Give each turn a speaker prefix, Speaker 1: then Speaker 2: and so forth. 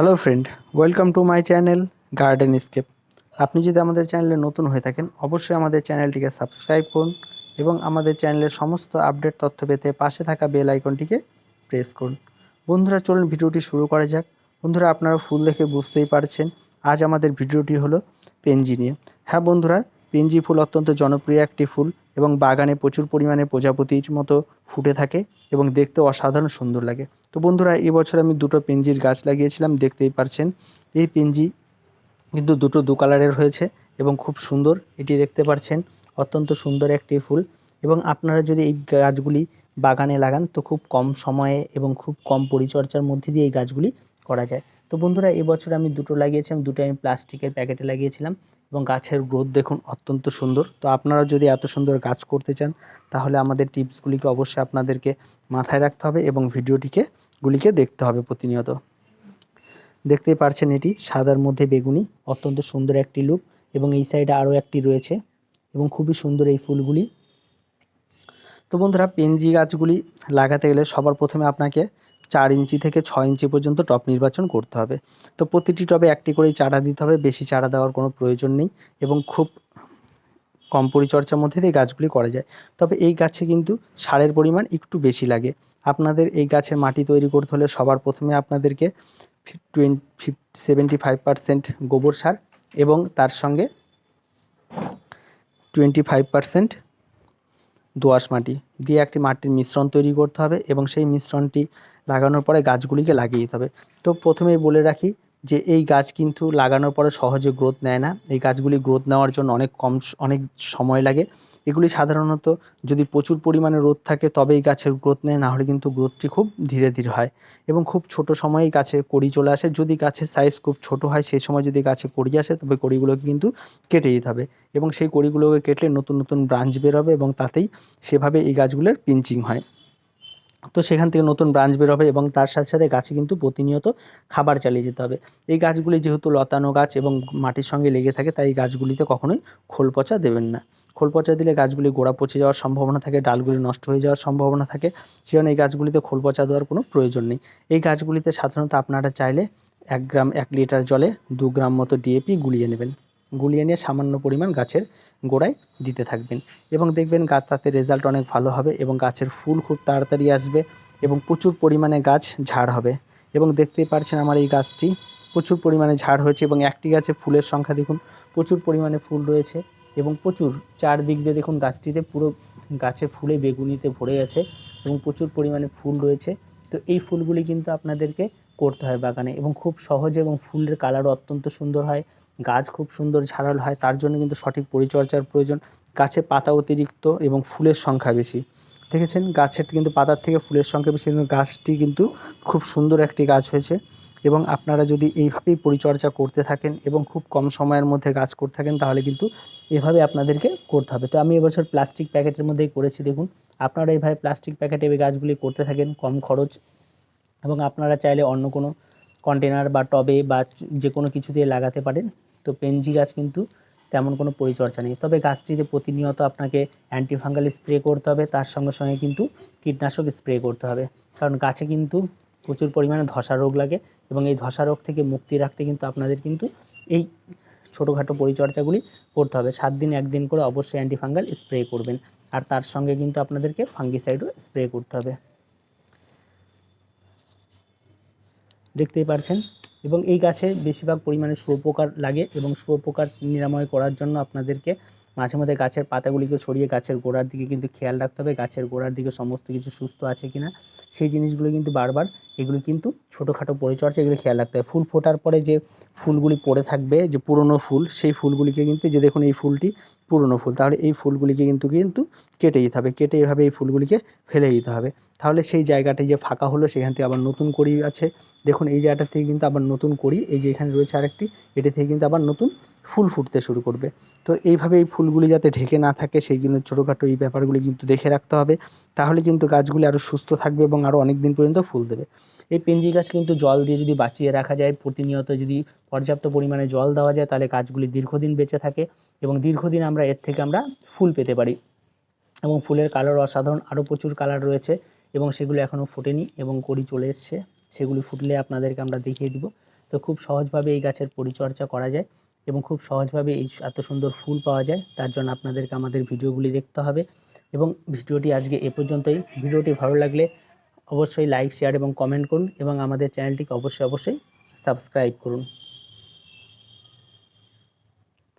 Speaker 1: Hello friend, welcome to my channel garden scape. আপনি যদি আমাদের চ্যানেলে নতুন হয়ে থাকেন অবশ্যই আমাদের চ্যানেলটিকে সাবস্ক্রাইব করুন এবং আমাদের চ্যানেলের সমস্ত আপডেট তথ্য পেতে পাশে থাকা বেল আইকনটিকে প্রেস করুন। বন্ধুরা চলুন ভিডিওটি শুরু করা যাক। বন্ধুরা আপনারা ফুল দেখে বুঝতেই পারছেন আজ আমাদের ভিডিওটি হলো পেনজি নিয়ে। হ্যাঁ বন্ধুরা, পেনজি ফুল অত্যন্ত জনপ্রিয় একটি ফুল এবং বাগানে প্রচুর পরিমাণে প্রজাপতির মতো ফুটে থাকে এবং দেখতে অসাধারণ সুন্দর লাগে। তো বন্ধুরা এবছর আমি দুটো পেনজির গাছ লাগিয়েছিলাম, দেখতেই পারছেন। এই পেনজি কিন্তু দু কালারের হয়েছে এবং খুব সুন্দর, এটি দেখতে পারছেন অত্যন্ত সুন্দর একটি ফুল। এবং আপনারা যদি এই গাছগুলি বাগানে লাগান তো খুব কম সময়ে এবং খুব কম পরিচর্যার মধ্যে দিয়ে এই গাছগুলি করা যায়। তো বন্ধুরা এবছর আমি দুটো লাগিয়েছিলাম, দুটো আমি প্লাস্টিকের প্যাকেটে লাগিয়েছিলাম এবং গাছের গ্রোথ দেখুন অত্যন্ত সুন্দর। তো আপনারা যদি এত সুন্দর গাছ করতে চান তাহলে আমাদের টিপসগুলিকে অবশ্যই আপনাদেরকে মাথায় রাখতে হবে এবং ভিডিওগুলিকে দেখতে হবে প্রতিনিয়ত। দেখতেই পারছেন এটি সাদার মধ্যে বেগুনি, অত্যন্ত সুন্দর একটি লুক। এবং এই সাইডে আরও একটি রয়েছে এবং খুবই সুন্দর এই ফুলগুলি। তো বন্ধুরা পেনজি গাছগুলি লাগাতে গেলে সবার প্রথমে আপনাকে 4 ইঞ্চি থেকে 6 ইঞ্চি পর্যন্ত টব নির্বাচন করতে হবে। তো প্রতিটি টবে একটি করেই চারা দিতে হবে, বেশি চারা দেওয়ার কোনো প্রয়োজন নেই এবং খুব কম পরিচর্যার মধ্যে দিয়ে গাছগুলি করা যায়। তবে এই গাছে কিন্তু সারের পরিমাণ একটু বেশি লাগে। আপনাদের এই গাছের মাটি তৈরি করতে হলে সবার প্রথমে আপনাদেরকে 75% গোবর সার এবং তার সঙ্গে 25% দোআঁশ মাটি দিয়ে একটি মাটির মিশ্রণ তৈরি করতে হবে এবং সেই মিশ্রণটি লাগানোর পরে গাছগুলিকে লাগিয়ে দিতে হবে। তো প্রথমেই বলে রাখি যে এই গাছ কিন্তু লাগানোর পরে সহজে গ্রোথ নেয় না। এই গাছগুলি গ্রোথ নেওয়ার জন্য অনেক সময় লাগে। এগুলি সাধারণত যদি প্রচুর পরিমাণে রোদ থাকে তবে এই গাছের গ্রোথ নেয়, না হলে কিন্তু গ্রোথটি খুব ধীরে ধীরে হয় এবং খুব ছোট সময়েই গাছে কড়ি চলে আসে। যদি গাছের সাইজ খুব ছোট হয় সেই সময় যদি গাছে কড়ি আসে তবে কড়িগুলোকে কিন্তু কেটে দিতে হবে এবং সেই কড়িগুলোকে কেটে নতুন নতুন ব্রাঞ্চ বের হবে এবং তাতেই সেভাবে এই গাছগুলোর পিঞ্চিং হয়। তো সেখান থেকে নতুন ব্রাঞ্চ বের হবে এবং তার সাথে সাথে গাছে কিন্তু প্রতিনিয়ত খাবার চালিয়ে যেতে হবে। এই গাছগুলি যেহেতু লতানো গাছ এবং মাটির সঙ্গে লেগে থাকে তাই এই গাছগুলিতে কখনোই খোল পচা দেবেন না। খোল পচা দিলে গাছগুলি গোড়া পচে যাওয়ার সম্ভাবনা থাকে, ডালগুলি নষ্ট হয়ে যাওয়ার সম্ভাবনা থাকে। সেজন্য এই গাছগুলিতে খোল পচা দেওয়ার কোনো প্রয়োজন নেই। এই গাছগুলিতে সাধারণত আপনারা চাইলে 1 গ্রাম 1 লিটার জলে 2 গ্রাম মতো ডিএপি গুলিয়ে নেবেন। গুলিয়ে নিয়ে সামান্য পরিমাণ গাছের গোড়ায় দিতে থাকবেন এবং দেখবেন তাতে রেজাল্ট অনেক ভালো হবে এবং গাছের ফুল খুব তাড়াতাড়ি আসবে এবং প্রচুর পরিমাণে গাছ ঝাড় হবে। এবং দেখতেই পারছেন আমার এই গাছটি প্রচুর পরিমাণে ঝাড় হয়েছে এবং একটি গাছে ফুলের সংখ্যা দেখুন প্রচুর পরিমাণে ফুল রয়েছে এবং প্রচুর চারদিক দিয়ে দেখুন গাছটিতে পুরো গাছে ফুলে বেগুনিতে ভরে গেছে এবং প্রচুর পরিমাণে ফুল রয়েছে। তো এই ফুলগুলি কিন্তু আপনাদেরকে করতে হয় বাগানে এবং খুব সহজে, এবং ফুলের কালারও অত্যন্ত সুন্দর হয়, গাছ খুব সুন্দর ঝাড়াল হয়। তার জন্য কিন্তু সঠিক পরিচর্যার প্রয়োজন। গাছে পাতা অতিরিক্ত এবং ফুলের সংখ্যা বেশি। দেখেছেন গাছের কিন্তু পাতার থেকে ফুলের সংখ্যা বেশি, কিন্তু গাছটি কিন্তু খুব সুন্দর একটি গাছ হয়েছে। এবং আপনারা যদি এইভাবেই পরিচর্যা করতে থাকেন এবং খুব কম সময়ের মধ্যে গাছ করতে থাকেন তাহলে কিন্তু এভাবে আপনাদেরকে করতে হবে। তো আমি এবছর প্লাস্টিক প্যাকেটের মধ্যেই করেছি দেখুন। আপনারা এইভাবে প্লাস্টিক প্যাকেটে এই গাছগুলি করতে থাকেন কম খরচ, এবং আপনারা চাইলে অন্য কোনো কন্টেনার বা টবে বা যে কোনো কিছু দিয়ে লাগাতে পারেন। তো পেনজি গাছ কিন্তু তেমন কোনো পরিচর্যা নেই, তবে গাছটিতে প্রতিনিয়ত আপনাকে অ্যান্টিফাঙ্গাল স্প্রে করতে হবে, তার সঙ্গে সঙ্গে কিন্তু কীটনাশক স্প্রে করতে হবে, কারণ গাছে কিন্তু প্রচুর পরিমাণে ধসা রোগ লাগে এবং এই ধসা রোগ থেকে মুক্তি রাখতে কিন্তু আপনাদের কিন্তু এই ছোটোখাটো পরিচর্যাগুলি করতে হবে। 7 দিন 1 দিন করে অবশ্যই অ্যান্টিফাঙ্গাল স্প্রে করবেন, আর তার সঙ্গে কিন্তু আপনাদেরকে ফাঙ্গিসাইডও স্প্রে করতে হবে। দেখতেই পারছেন। এবং এই গাছে বেশিরভাগ পরিমাণে শুঁয়োপোকার লাগে এবং শুঁয়োপোকার নিরাময় করার জন্য আপনাদেরকে মাঝে মধ্যে গাছের পাতাগুলিকে সরিয়ে গাছের গোড়ার দিকে কিন্তু খেয়াল রাখতে হবে, গাছের গোড়ার দিকে সমস্ত কিছু সুস্থ আছে কিনা সেই জিনিসগুলো কিন্তু বারবার, এগুলি কিন্তু ছোটোখাটো পরিচর্যা, এগুলি খেয়াল রাখতে হবে। ফুল ফোটার পরে যে ফুলগুলি পড়ে থাকবে, যে পুরনো ফুল, সেই ফুলগুলিকে কিন্তু, যে দেখুন এই ফুলটি পুরনো ফুল, তাহলে এই ফুলগুলিকে কিন্তু কেটে দিতে হবে, কেটে এভাবে এই ফুলগুলিকে ফেলে দিতে হবে। তাহলে সেই জায়গাটায় যে ফাঁকা হলো সেখান থেকে আবার নতুন কড়ি আছে, দেখুন এই জায়গাটা থেকে কিন্তু আবার নতুন কড়ি, এই যে এখানে রয়েছে আরেকটি, এটি থেকে কিন্তু আবার নতুন ফুল ফুটতে শুরু করবে। তো এইভাবে এই ফুলগুলি যাতে ঢেকে না থাকে সেই জন্য ছোটোখাটো এই ব্যাপারগুলি কিন্তু দেখে রাখতে হবে, তাহলে কিন্তু গাছগুলি আরও সুস্থ থাকবে এবং আরও অনেক দিন পর্যন্ত ফুল দেবে। এই পেনজি গাছ কিন্তু জল দিয়ে যদি বাঁচিয়ে রাখা যায়, প্রতিনিয়ত যদি পর্যাপ্ত পরিমাণে জল দেওয়া যায় তাহলে গাছগুলি দীর্ঘদিন বেঁচে থাকে এবং দীর্ঘদিন আমরা এর থেকে ফুল পেতে পারি। এবং ফুলের কালার অসাধারণ, আরও প্রচুর কালার রয়েছে এবং সেগুলো এখনও ফোটেনি এবং কড়ি চলে এসছে, সেগুলি ফুটলে আপনাদেরকে আমরা দেখিয়ে দিব। তো খুব সহজভাবে এই গাছের পরিচর্যা করা যায় এবং খুব সহজভাবে এই এত সুন্দর ফুল পাওয়া যায়। তার জন্য আপনাদেরকে আমাদের ভিডিওগুলি দেখতে হবে এবং ভিডিওটি আজকে এ পর্যন্তই। ভিডিওটি ভালো লাগলে অবশ্যই লাইক, শেয়ার এবং কমেন্ট করুন এবং আমাদের চ্যানেলটিকে অবশ্যই সাবস্ক্রাইব করুন।